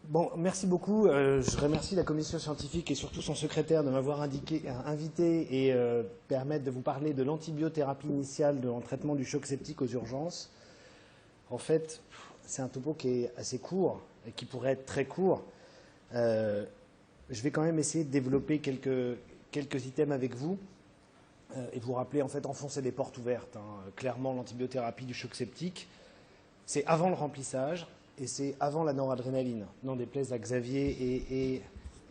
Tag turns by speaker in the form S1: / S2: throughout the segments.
S1: Bon, merci beaucoup. Je remercie la commission scientifique et surtout son secrétaire de m'avoir invité et permettre de vous parler de l'antibiothérapie initiale dans le traitement du choc septique aux urgences. En fait, c'est un topo qui est assez court et qui pourrait être très court. Je vais quand même essayer de développer quelques items avec vous et vous rappeler, en fait, enfoncer des portes ouvertes. Clairement, l'antibiothérapie du choc septique, c'est avant le remplissage. Et c'est avant la noradrénaline, n'en déplaise à Xavier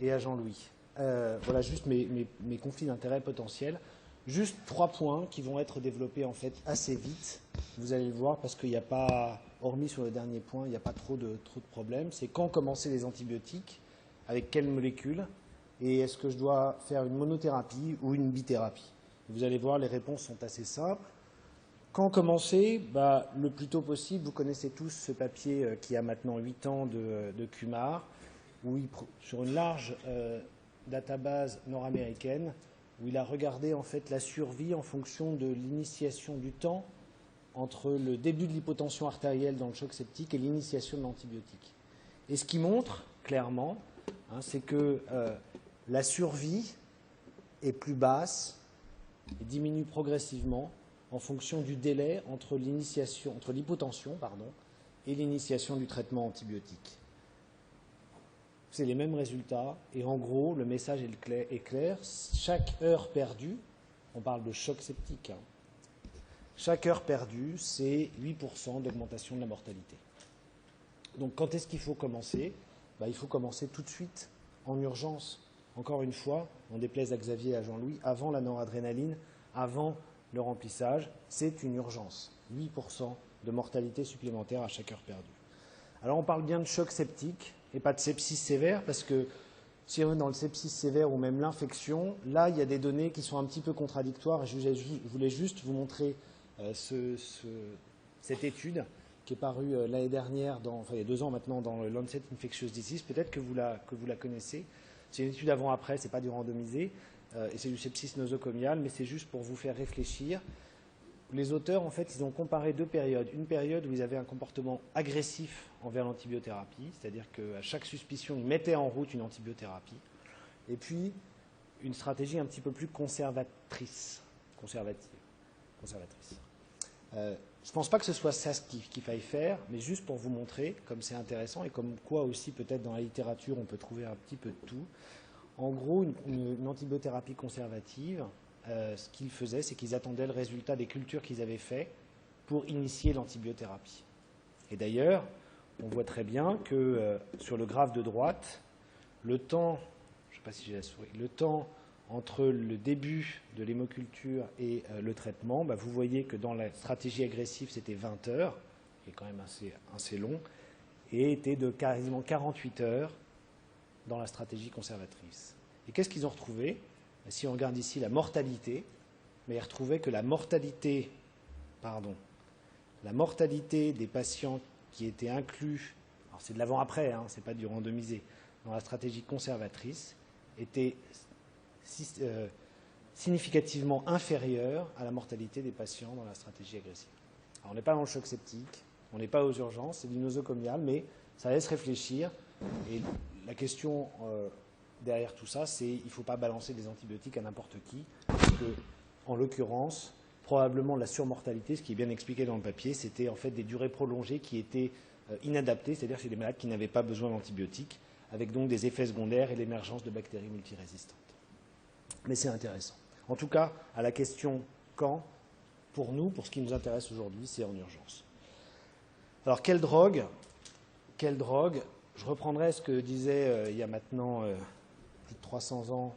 S1: et à Jean-Louis. Voilà juste mes conflits d'intérêts potentiels. Juste 3 points qui vont être développés en fait assez vite. Vous allez le voir parce qu'il n'y a pas, hormis sur le dernier point, il n'y a pas trop de problèmes. C'est quand commencer les antibiotiques, avec quelle molécule, et est-ce que je dois faire une monothérapie ou une bithérapie. Vous allez voir, les réponses sont assez simples. Quand commencer? Le plus tôt possible. Vous connaissez tous ce papier qui a maintenant 8 ans de Kumar, où sur une large database nord-américaine, où il a regardé en fait la survie en fonction de l'initiation du temps entre le début de l'hypotension artérielle dans le choc septique et l'initiation de l'antibiotique. Et ce qui montre clairement, c'est que la survie est plus basse et diminue progressivement en fonction du délai entre l'hypotension et l'initiation du traitement antibiotique. C'est les mêmes résultats et en gros, le message est clair. Chaque heure perdue, on parle de choc septique, chaque heure perdue, c'est 8% d'augmentation de la mortalité. Donc quand est-ce qu'il faut commencer? Il faut commencer tout de suite, en urgence. Encore une fois, on déplaise à Xavier et à Jean-Louis, avant la noradrénaline, avant le remplissage, c'est une urgence. 8% de mortalité supplémentaire à chaque heure perdue. Alors on parle bien de choc septique et pas de sepsis sévère parce que si on est dans le sepsis sévère ou même l'infection, là il y a des données qui sont un petit peu contradictoires et je voulais juste vous montrer cette étude qui est parue l'année dernière, il y a 2 ans maintenant dans le Lancet Infectious Disease, peut-être que vous la connaissez. C'est une étude avant-après, ce n'est pas du randomisé. Et c'est du sepsis nosocomial, mais c'est juste pour vous faire réfléchir. Les auteurs, en fait, ils ont comparé 2 périodes. Une période où ils avaient un comportement agressif envers l'antibiothérapie, c'est-à-dire qu'à chaque suspicion, ils mettaient en route une antibiothérapie. Et puis, une stratégie un petit peu plus conservative. Je ne pense pas que ce soit ça qu'il faille faire, mais juste pour vous montrer, comme c'est intéressant, et comme quoi aussi, peut-être dans la littérature, on peut trouver un petit peu de tout. En gros, une antibiothérapie conservative, ce qu'ils faisaient, c'est qu'ils attendaient le résultat des cultures qu'ils avaient faites pour initier l'antibiothérapie. Et d'ailleurs, on voit très bien que sur le graphe de droite, le temps, je ne sais pas si j'ai la souris, le temps entre le début de l'hémoculture et le traitement, vous voyez que dans la stratégie agressive, c'était 20 heures, qui est quand même assez long, et était de quasiment 48 heures dans la stratégie conservatrice. Et qu'est-ce qu'ils ont retrouvé? Si on regarde ici la mortalité, mais ils retrouvaient que la mortalité des patients qui étaient inclus, alors c'est de l'avant-après, ce n'est pas du randomisé, dans la stratégie conservatrice, était significativement inférieure à la mortalité des patients dans la stratégie agressive. Alors on n'est pas dans le choc septique, on n'est pas aux urgences, c'est du nosocomial, mais ça laisse réfléchir. Et la question derrière tout ça, c'est qu'il ne faut pas balancer des antibiotiques à n'importe qui, parce que, en l'occurrence, probablement la surmortalité, ce qui est bien expliqué dans le papier, c'était en fait des durées prolongées qui étaient inadaptées, c'est-à-dire chez des malades qui n'avaient pas besoin d'antibiotiques, avec donc des effets secondaires et l'émergence de bactéries multirésistantes. Mais c'est intéressant. En tout cas, à la question quand, pour nous, pour ce qui nous intéresse aujourd'hui, c'est en urgence. Alors, quelle drogue? Je reprendrai ce que disait il y a maintenant plus de 300 ans,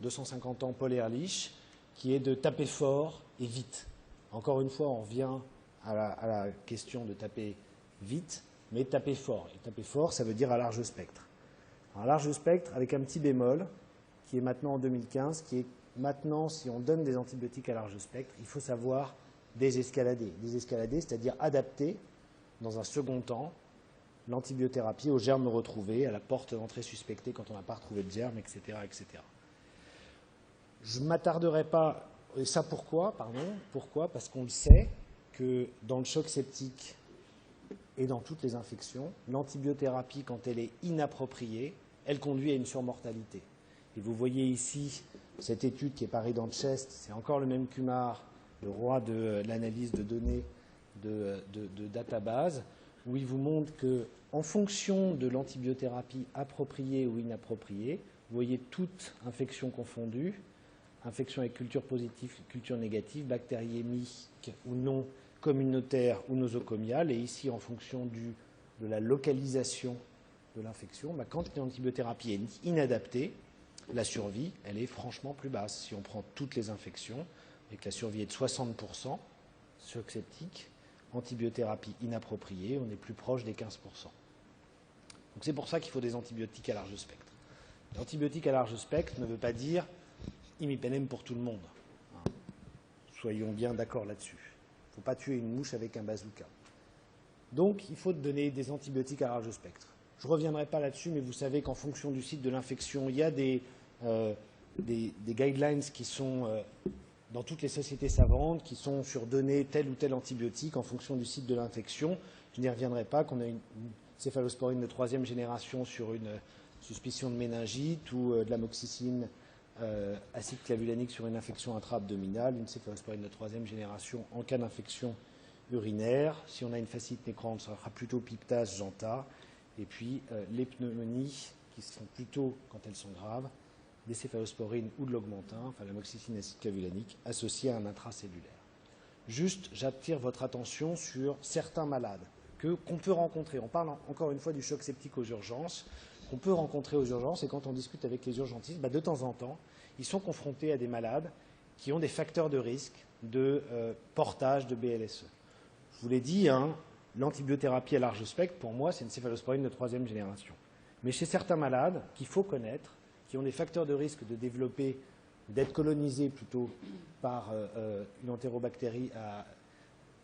S1: 250 ans, Paul Ehrlich, qui est de taper fort et vite. Encore une fois, on revient à la question de taper vite, mais taper fort. Et taper fort, ça veut dire à large spectre. Un large spectre avec un petit bémol, qui est maintenant en 2015, qui est maintenant, si on donne des antibiotiques à large spectre, il faut savoir désescalader. Désescalader, c'est-à-dire adapter, dans un second temps, l'antibiothérapie aux germes retrouvés, à la porte d'entrée suspectée quand on n'a pas retrouvé de germes, etc., etc. Je ne m'attarderai pas... Et ça pourquoi? Pourquoi? Parce qu'on le sait que dans le choc septique, et dans toutes les infections. L'antibiothérapie, quand elle est inappropriée, elle conduit à une surmortalité. Et vous voyez ici cette étude qui est parue dans Chest, c'est encore le même Kumar, le roi de l'analyse de données de database, où il vous montre qu'en fonction de l'antibiothérapie appropriée ou inappropriée, vous voyez toutes infections confondues, infections avec culture positive, culture négative, bactériémique ou non, communautaire ou nosocomiale, et ici en fonction de la localisation de l'infection, quand l'antibiothérapie est inadaptée, la survie, elle est franchement plus basse. Si on prend toutes les infections et que la survie est de 60%, choc septique, antibiothérapie inappropriée, on est plus proche des 15%. Donc c'est pour ça qu'il faut des antibiotiques à large spectre. L'antibiotique à large spectre ne veut pas dire imipenem pour tout le monde. Soyons bien d'accord là-dessus. Il ne faut pas tuer une mouche avec un bazooka. Donc il faut donner des antibiotiques à large spectre. Je ne reviendrai pas là-dessus, mais vous savez qu'en fonction du site de l'infection, il y a des guidelines qui sont dans toutes les sociétés savantes, qui sont sur donner tel ou tel antibiotique en fonction du site de l'infection. Je n'y reviendrai pas, qu'on a une céphalosporine de 3e génération sur une suspicion de méningite ou de l'amoxicilline acide clavulanique sur une infection intra-abdominale, une céphalosporine de 3e génération en cas d'infection urinaire. Si on a une fasciite nécrante, ça sera plutôt piptase, janta. Et puis les pneumonies, qui sont plutôt, quand elles sont graves, des céphalosporines ou de l'augmentin, enfin l'amoxicilline acide clavulanique, associée à un intracellulaire. Juste, j'attire votre attention sur certains malades qu'on peut rencontrer. On parle encore une fois du choc septique aux urgences, qu'on peut rencontrer aux urgences, et quand on discute avec les urgentistes, de temps en temps, ils sont confrontés à des malades qui ont des facteurs de risque de portage de BLSE. Je vous l'ai dit, l'antibiothérapie à large spectre, pour moi, c'est une céphalosporine de 3e génération. Mais chez certains malades qu'il faut connaître, qui ont des facteurs de risque de développer, d'être colonisés plutôt par une entérobactérie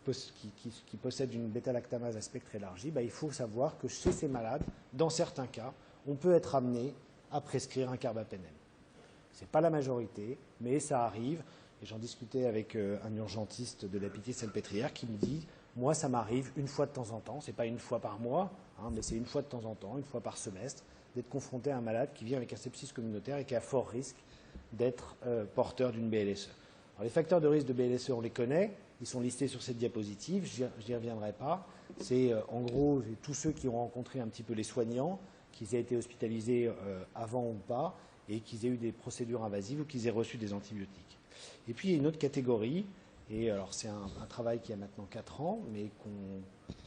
S1: qui possède une bêta-lactamase à spectre élargi, il faut savoir que chez ces malades, dans certains cas, on peut être amené à prescrire un carbapenem. Ce n'est pas la majorité, mais ça arrive. Et j'en discutais avec un urgentiste de la Pitié-Salpêtrière qui me dit « Moi, ça m'arrive une fois de temps en temps, ce n'est pas une fois par mois, mais c'est une fois de temps en temps, une fois par semestre, d'être confronté à un malade qui vient avec un sepsis communautaire et qui a fort risque d'être porteur d'une BLSE. » Alors, les facteurs de risque de BLSE, on les connaît, ils sont listés sur cette diapositive, je n'y reviendrai pas. C'est en gros tous ceux qui ont rencontré un petit peu les soignants, qu'ils aient été hospitalisés avant ou pas, et qu'ils aient eu des procédures invasives ou qu'ils aient reçu des antibiotiques. Et puis il y a une autre catégorie, et alors c'est un travail qui a maintenant 4 ans, mais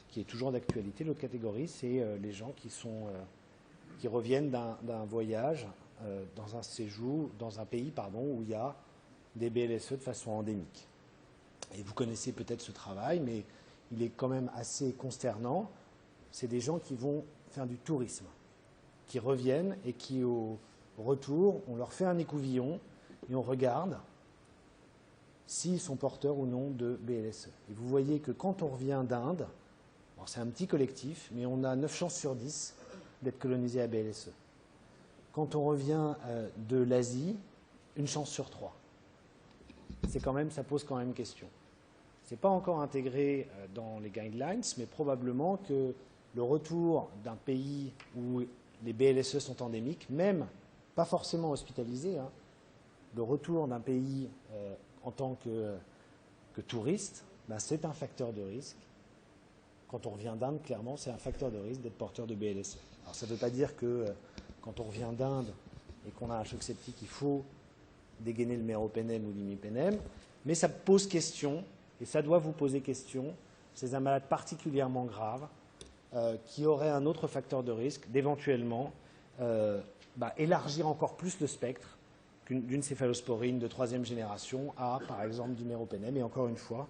S1: qui est toujours d'actualité. L'autre catégorie, c'est les gens qui reviennent d'un voyage, dans un séjour, dans un pays où il y a des BLSE de façon endémique. Et vous connaissez peut-être ce travail, mais il est quand même assez consternant. C'est des gens qui vont faire du tourisme, qui reviennent et qui, au retour, on leur fait un écouvillon et on regarde s'ils sont porteurs ou non de BLSE. Et vous voyez que quand on revient d'Inde, c'est un petit collectif, mais on a 9 chances sur 10 d'être colonisé à BLSE. Quand on revient de l'Asie, 1 chance sur 3. Ça pose quand même question. Ce n'est pas encore intégré dans les guidelines, mais probablement que le retour d'un pays où les BLSE sont endémiques, même pas forcément hospitalisés, le retour d'un pays en tant que touriste, c'est un facteur de risque. Quand on revient d'Inde, clairement, c'est un facteur de risque d'être porteur de BLSE. Alors ça ne veut pas dire que quand on revient d'Inde et qu'on a un choc septique, il faut dégainer le méropenem ou l'imipenem, mais ça pose question, et ça doit vous poser question. C'est un malade particulièrement grave qui aurait un autre facteur de risque d'éventuellement élargir encore plus le spectre d'une céphalosporine de 3e génération à, par exemple, du méropenem. Et encore une fois,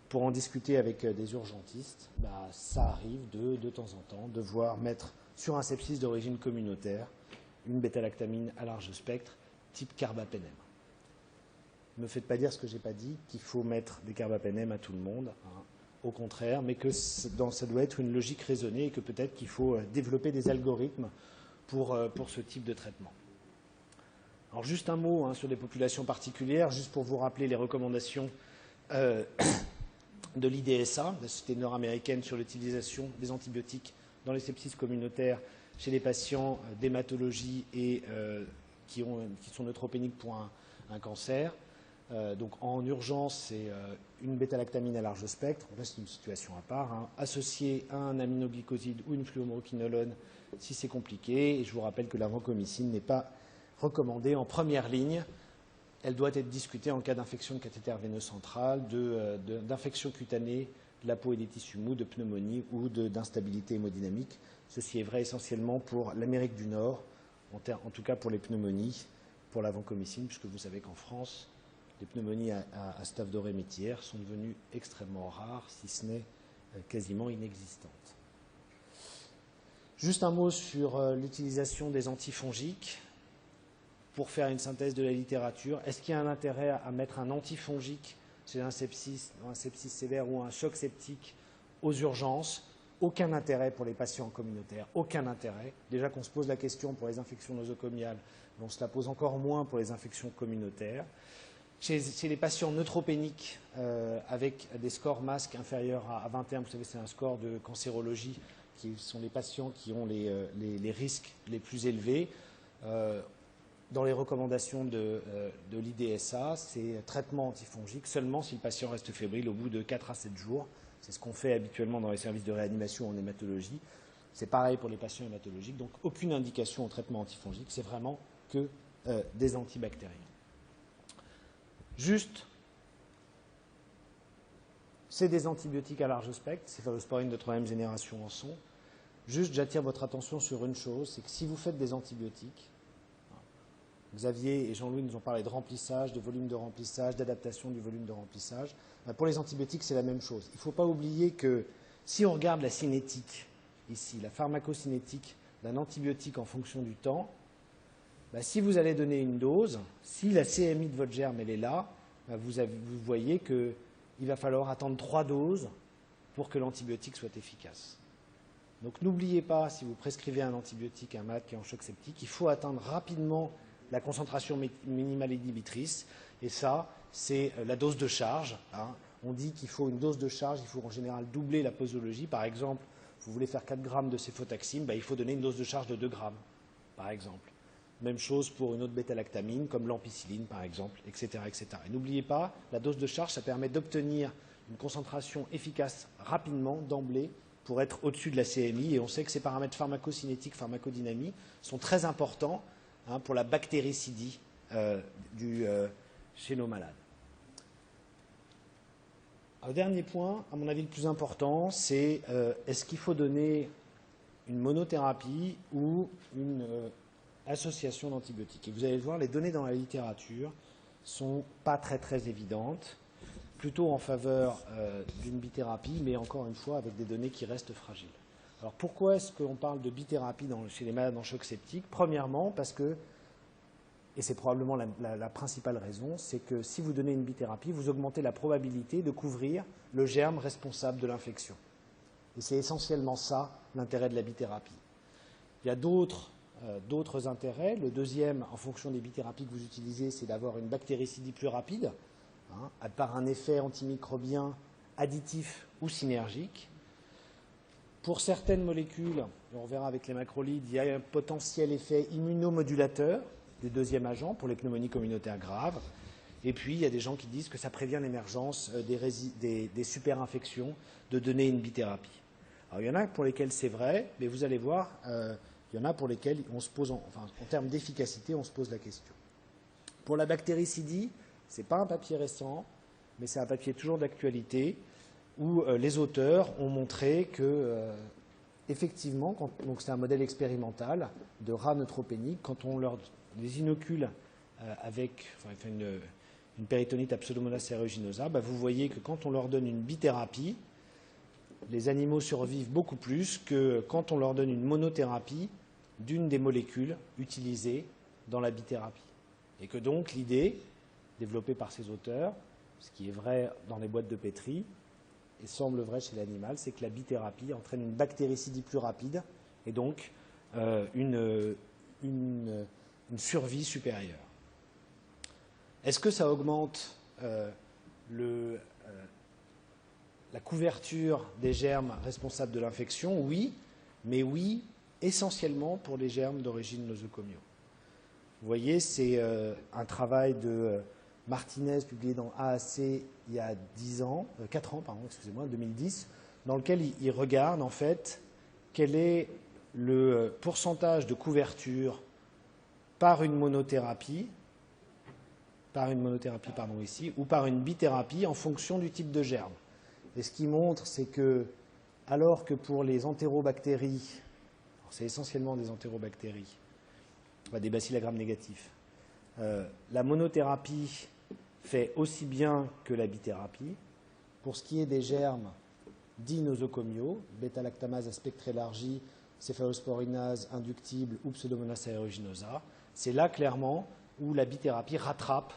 S1: pour en discuter avec des urgentistes, ça arrive de temps en temps de voir mettre sur un sepsis d'origine communautaire une bêta-lactamine à large spectre type carbapenem. Ne me faites pas dire ce que je n'ai pas dit, qu'il faut mettre des carbapenem à tout le monde, au contraire, mais que ça doit être une logique raisonnée et que peut-être qu'il faut développer des algorithmes pour ce type de traitement. Alors juste un mot sur les populations particulières, juste pour vous rappeler les recommandations de l'IDSA, la Société nord-américaine sur l'utilisation des antibiotiques dans les sepsis communautaires chez les patients d'hématologie et qui sont neutropéniques pour un cancer. Donc en urgence, c'est une bêta-lactamine à large spectre, là c'est une situation à part, hein, associée à un aminoglycoside ou une fluoroquinolone si c'est compliqué. Et je vous rappelle que la vancomycine n'est pas recommandée en première ligne. Elle doit être discutée en cas d'infection de cathéter veineux central, d'infection cutanée de la peau et des tissus mous, de pneumonie ou d'instabilité hémodynamique. Ceci est vrai essentiellement pour l'Amérique du Nord, en tout cas pour les pneumonies, pour la vancomycine, puisque vous savez qu'en France, les pneumonies à staph doré métillaire sont devenues extrêmement rares, si ce n'est quasiment inexistantes. Juste un mot sur l'utilisation des antifongiques. Pour faire une synthèse de la littérature, est-ce qu'il y a un intérêt à mettre un antifongique chez un sepsis sévère ou un choc septique aux urgences? Aucun intérêt pour les patients communautaires, aucun intérêt. Déjà qu'on se pose la question pour les infections nosocomiales, mais on se la pose encore moins pour les infections communautaires. Chez les patients neutropéniques avec des scores masques inférieurs à 21, vous savez, c'est un score de cancérologie, qui sont les patients qui ont les risques les plus élevés. Dans les recommandations de l'IDSA, c'est traitement antifongique seulement si le patient reste fébrile au bout de 4 à 7 jours. C'est ce qu'on fait habituellement dans les services de réanimation en hématologie. C'est pareil pour les patients hématologiques. Donc aucune indication au traitement antifongique, c'est vraiment que des antibactériens. Juste, c'est des antibiotiques à large spectre, ces céphalosporines de 3e génération en sont. Juste, j'attire votre attention sur une chose, c'est que si vous faites des antibiotiques, Xavier et Jean-Louis nous ont parlé de remplissage, de volume de remplissage, d'adaptation du volume de remplissage. Pour les antibiotiques, c'est la même chose. Il ne faut pas oublier que si on regarde la cinétique, ici, la pharmacocinétique d'un antibiotique en fonction du temps, si vous allez donner une dose, si la CMI de votre germe elle est là, vous voyez qu'il va falloir attendre 3 doses pour que l'antibiotique soit efficace. Donc n'oubliez pas, si vous prescrivez un antibiotique à un malade qui est en choc septique, il faut atteindre rapidement la concentration minimale inhibitrice, et ça, c'est la dose de charge. Hein. On dit qu'il faut une dose de charge, il faut en général doubler la posologie. Par exemple, vous voulez faire 4 grammes de céfotaxime, il faut donner une dose de charge de 2 grammes, par exemple. Même chose pour une autre bêta-lactamine, comme l'ampicilline, par exemple, etc. etc. Et n'oubliez pas, la dose de charge, ça permet d'obtenir une concentration efficace rapidement, d'emblée, pour être au-dessus de la CMI. Et on sait que ces paramètres pharmacocinétiques, pharmacodynamiques sont très importants pour la bactéricidie chez nos malades. Le dernier point, à mon avis le plus important, c'est est-ce qu'il faut donner une monothérapie ou une association d'antibiotiques. Et vous allez le voir, les données dans la littérature ne sont pas très évidentes, plutôt en faveur d'une bithérapie, mais encore une fois avec des données qui restent fragiles. Alors pourquoi est-ce qu'on parle de bithérapie chez les malades en choc septique? Premièrement, parce que, et c'est probablement la principale raison, c'est que si vous donnez une bithérapie, vous augmentez la probabilité de couvrir le germe responsable de l'infection. Et c'est essentiellement ça, l'intérêt de la bithérapie. Il y a d'autres intérêts. Le deuxième, en fonction des bithérapies que vous utilisez, c'est d'avoir une bactéricidie plus rapide, par un effet antimicrobien additif ou synergique. Pour certaines molécules, on verra avec les macrolides, il y a un potentiel effet immunomodulateur du deuxième agent pour les pneumonies communautaires graves. Et puis, il y a des gens qui disent que ça prévient l'émergence des superinfections de donner une bithérapie. Alors, il y en a pour lesquels c'est vrai, mais vous allez voir, il y en a pour lesquels on se pose, en termes d'efficacité, on se pose la question. Pour la bactéricidie, ce n'est pas un papier récent, mais c'est un papier toujours d'actualité, où les auteurs ont montré que, effectivement, donc c'est un modèle expérimental de rats neutropéniques, quand on les inocule avec une péritonite à Pseudomonas aeruginosa, vous voyez que quand on leur donne une bithérapie, les animaux survivent beaucoup plus que quand on leur donne une monothérapie d'une des molécules utilisées dans la bithérapie. Et que donc l'idée, développée par ces auteurs, ce qui est vrai dans les boîtes de pétri, et semble vrai chez l'animal, c'est que la bithérapie entraîne une bactéricidie plus rapide et donc une survie supérieure. Est-ce que ça augmente la la couverture des germes responsables de l'infection, oui, mais oui, essentiellement pour les germes d'origine nosocomiaux. Vous voyez, c'est un travail de Martinez publié dans AAC il y a 4 ans, pardon, excusez-moi, 2010, dans lequel il regarde en fait quel est le pourcentage de couverture par une monothérapie, ici, ou par une bithérapie en fonction du type de germe. Et ce qu'il montre, c'est que, alors que pour les entérobactéries, c'est essentiellement des entérobactéries, des bacilles à gram négatifs, la monothérapie fait aussi bien que la bithérapie. Pour ce qui est des germes dits nosocomiaux, bêta-lactamase à spectre élargi, céphalosporinase inductible ou Pseudomonas aeruginosa, c'est là clairement où la bithérapie rattrape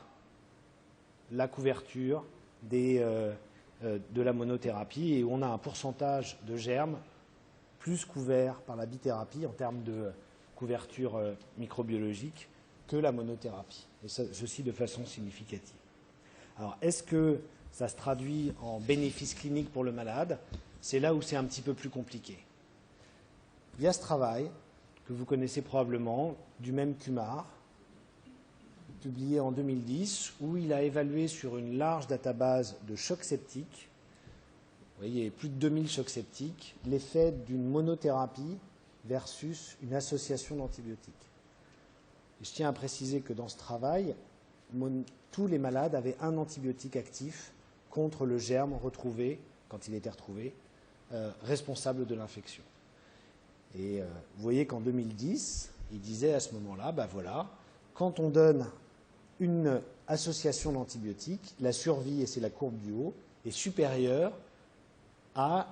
S1: la couverture de la monothérapie et où on a un pourcentage de germes plus couverts par la bithérapie en termes de couverture microbiologique que la monothérapie, et ceci de façon significative. Alors, est-ce que ça se traduit en bénéfice clinique pour le malade? C'est là où c'est un petit peu plus compliqué. Il y a ce travail, que vous connaissez probablement, du même Kumar, publié en 2010, où il a évalué sur une large database de chocs septiques, vous voyez, plus de 2000 chocs septiques, l'effet d'une monothérapie versus une association d'antibiotiques. Et je tiens à préciser que dans ce travail, tous les malades avaient un antibiotique actif contre le germe retrouvé, quand il était retrouvé, responsable de l'infection. Et vous voyez qu'en 2010, il disait à ce moment-là, ben voilà, quand on donne une association d'antibiotiques, la survie, et c'est la courbe du haut, est supérieure à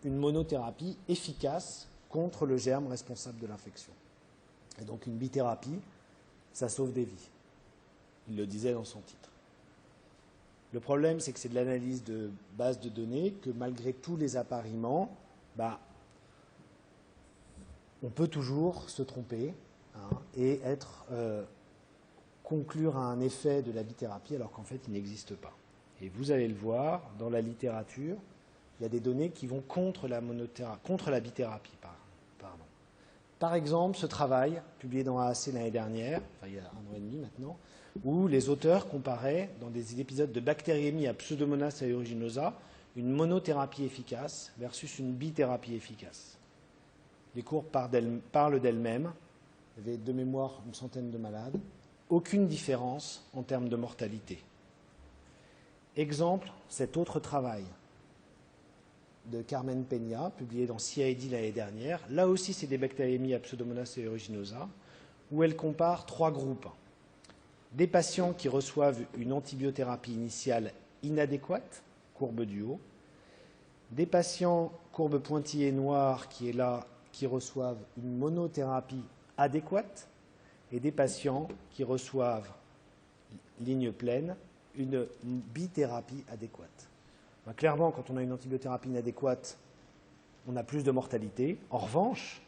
S1: une monothérapie efficace contre le germe responsable de l'infection. Et donc une bithérapie, ça sauve des vies. Il le disait dans son titre. Le problème, c'est que c'est de l'analyse de base de données, que malgré tous les appariements, on peut toujours se tromper et conclure à un effet de la bithérapie alors qu'en fait, il n'existe pas. Et vous allez le voir, dans la littérature, il y a des données qui vont contre la bithérapie. Par exemple, ce travail, publié dans AAC l'année dernière, il y a 1 an et demi maintenant, où les auteurs comparaient, dans des épisodes de bactériémie à Pseudomonas aeruginosa, une monothérapie efficace versus une bithérapie efficace. Les courbes parlent d'elles-mêmes. Il y avait de mémoire une centaine de malades. Aucune différence en termes de mortalité. Exemple, cet autre travail de Carmen Peña, publié dans CID l'année dernière. Là aussi, c'est des bactériémies à Pseudomonas aeruginosa, où elle compare 3 groupes. Des patients qui reçoivent une antibiothérapie initiale inadéquate, courbe du haut. Des patients, courbe pointillée noire, qui est là, qui reçoivent une monothérapie adéquate. Et des patients qui reçoivent, ligne pleine, une bithérapie adéquate. Clairement, quand on a une antibiothérapie inadéquate, on a plus de mortalité. En revanche,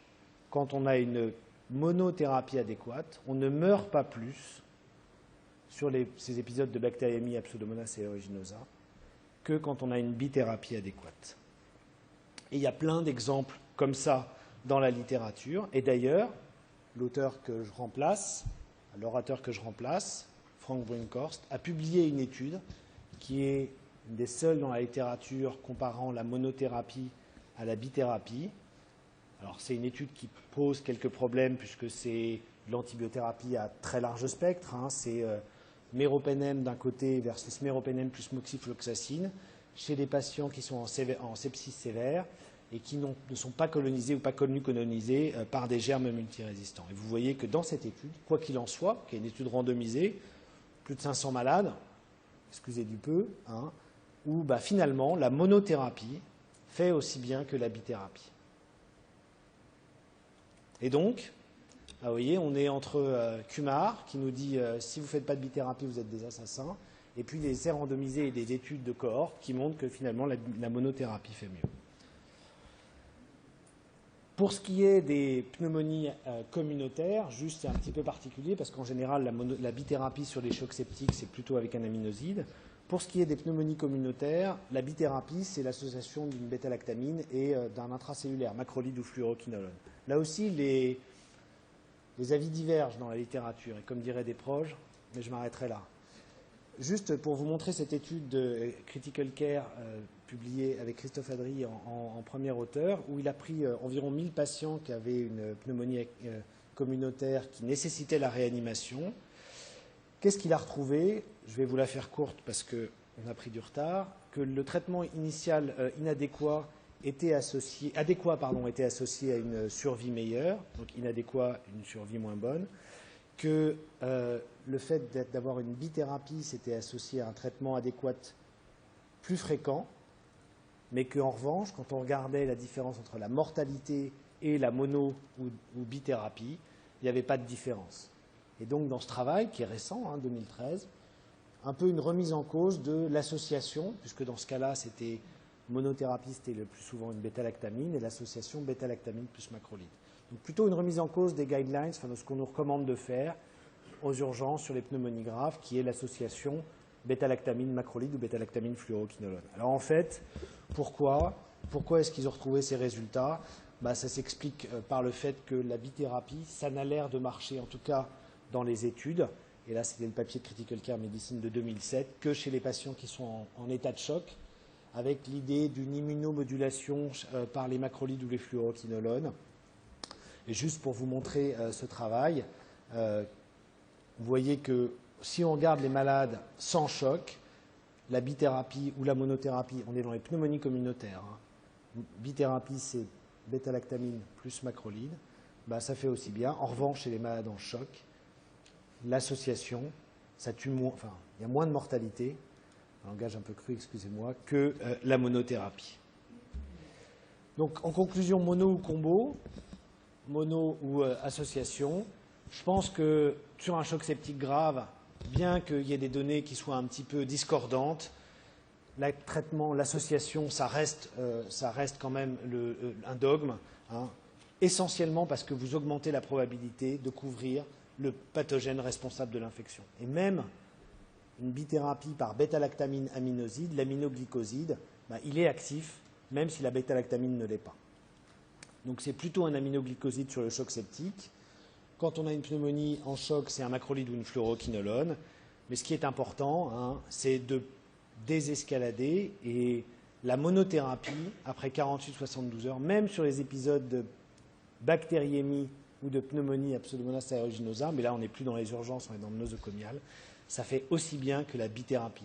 S1: quand on a une monothérapie adéquate, on ne meurt pas plus sur ces épisodes de bactériémie à Pseudomonas aeruginosa que quand on a une bithérapie adéquate. Et il y a plein d'exemples comme ça dans la littérature. Et d'ailleurs, l'auteur que je remplace, l'orateur que je remplace, Frank Brinkhorst, a publié une étude qui est une des seules dans la littérature comparant la monothérapie à la bithérapie. Alors c'est une étude qui pose quelques problèmes puisque c'est l'antibiothérapie à très large spectre. C'est méropenem d'un côté versus méropenem plus moxifloxacine chez des patients qui sont en sepsis sévère et qui ne sont pas colonisés ou pas connus colonisés par des germes multirésistants. Et vous voyez que dans cette étude, quoi qu'il en soit, qui est une étude randomisée, plus de 500 malades, excusez du peu, où finalement la monothérapie fait aussi bien que la bithérapie. Et donc, vous voyez, on est entre Kumar, qui nous dit si vous ne faites pas de bithérapie, vous êtes des assassins, et puis des essais randomisés et des études de cohorte qui montrent que finalement la monothérapie fait mieux. Pour ce qui est des pneumonies communautaires, juste c'est un petit peu particulier parce qu'en général la bithérapie sur les chocs septiques c'est plutôt avec un aminoside. Pour ce qui est des pneumonies communautaires, la bithérapie, c'est l'association d'une bêta-lactamine et d'un intracellulaire, macrolide ou fluoroquinolone. Là aussi, les avis divergent dans la littérature, et comme diraient des proches, mais je m'arrêterai là. Juste pour vous montrer cette étude de Critical Care publiée avec Christophe Adry en premier auteur, où il a pris environ 1000 patients qui avaient une pneumonie communautaire qui nécessitait la réanimation. Qu'est-ce qu'il a retrouvé? Je vais vous la faire courte parce qu'on a pris du retard. Que le traitement initial adéquat était associé à une survie meilleure, donc inadéquat, une survie moins bonne. Que le fait d'avoir une bithérapie, c'était associé à un traitement adéquat plus fréquent, mais qu'en revanche, quand on regardait la différence entre la mortalité et la mono ou bithérapie, il n'y avait pas de différence. Et donc, dans ce travail, qui est récent, 2013, un peu une remise en cause de l'association, puisque dans ce cas-là, c'était monothérapie, c'était le plus souvent une bêta-lactamine, et l'association bêta-lactamine plus macrolide. Donc, plutôt une remise en cause des guidelines, enfin, de ce qu'on nous recommande de faire aux urgences sur les pneumonies graves, qui est l'association bêta-lactamine macrolide ou bêta-lactamine fluoroquinolone. Alors, en fait, pourquoi est-ce qu'ils ont retrouvé ces résultats? Ça s'explique par le fait que la bithérapie, ça n'a l'air de marcher, en tout cas dans les études, et là c'était le papier de Critical Care Medicine de 2007, que chez les patients qui sont en état de choc, avec l'idée d'une immunomodulation par les macrolides ou les fluoroquinolones. Et juste pour vous montrer ce travail, vous voyez que si on regarde les malades sans choc, la bithérapie ou la monothérapie, on est dans les pneumonies communautaires. Bithérapie, c'est bêta-lactamine plus macrolide, ça fait aussi bien. En revanche, chez les malades en choc, l'association, ça tue moins, enfin, il y a moins de mortalité, un langage un peu cru, excusez-moi, que la monothérapie. Donc, en conclusion, mono ou combo, mono ou association, je pense que sur un choc septique grave, bien qu'il y ait des données qui soient un petit peu discordantes, le traitement, l'association, ça reste quand même un dogme, essentiellement parce que vous augmentez la probabilité de couvrir le pathogène responsable de l'infection. Et même une bithérapie par bêta-lactamine aminoside, l'aminoglycoside, il est actif, même si la bêta-lactamine ne l'est pas. Donc c'est plutôt un aminoglycoside sur le choc septique. Quand on a une pneumonie en choc, c'est un macrolide ou une fluoroquinolone. Mais ce qui est important, c'est de désescalader, et la monothérapie, après 48-72 heures, même sur les épisodes de bactériémie ou de pneumonie à Pseudomonas aeruginosa, mais là on n'est plus dans les urgences, on est dans le nosocomial, ça fait aussi bien que la bithérapie.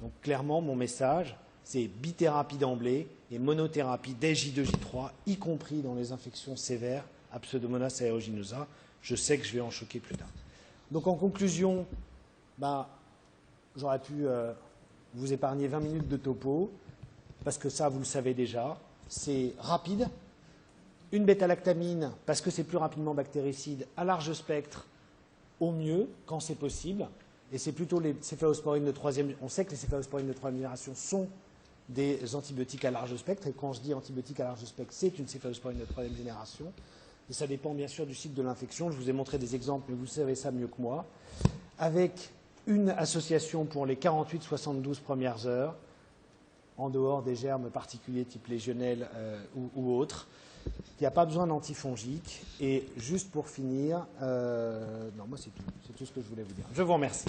S1: Donc clairement, mon message, c'est bithérapie d'emblée et monothérapie dès J2, J3, y compris dans les infections sévères à Pseudomonas aeruginosa. Je sais que je vais en choquer plus tard. Donc en conclusion, j'aurais pu vous épargner 20 minutes de topo, parce que ça, vous le savez déjà, c'est rapide. Une bêta-lactamine, parce que c'est plus rapidement bactéricide, à large spectre, au mieux, quand c'est possible. Et c'est plutôt les céphalosporines de troisième. On sait que les céphalosporines de troisième génération sont des antibiotiques à large spectre. Et quand je dis antibiotiques à large spectre, c'est une céphalosporine de troisième génération. Et ça dépend bien sûr du cycle de l'infection. Je vous ai montré des exemples, mais vous savez ça mieux que moi. Avec une association pour les 48-72 premières heures, en dehors des germes particuliers type légionnelle ou autres. Il n'y a pas besoin d'antifongiques. Et juste pour finir, non, moi c'est tout ce que je voulais vous dire. Je vous remercie.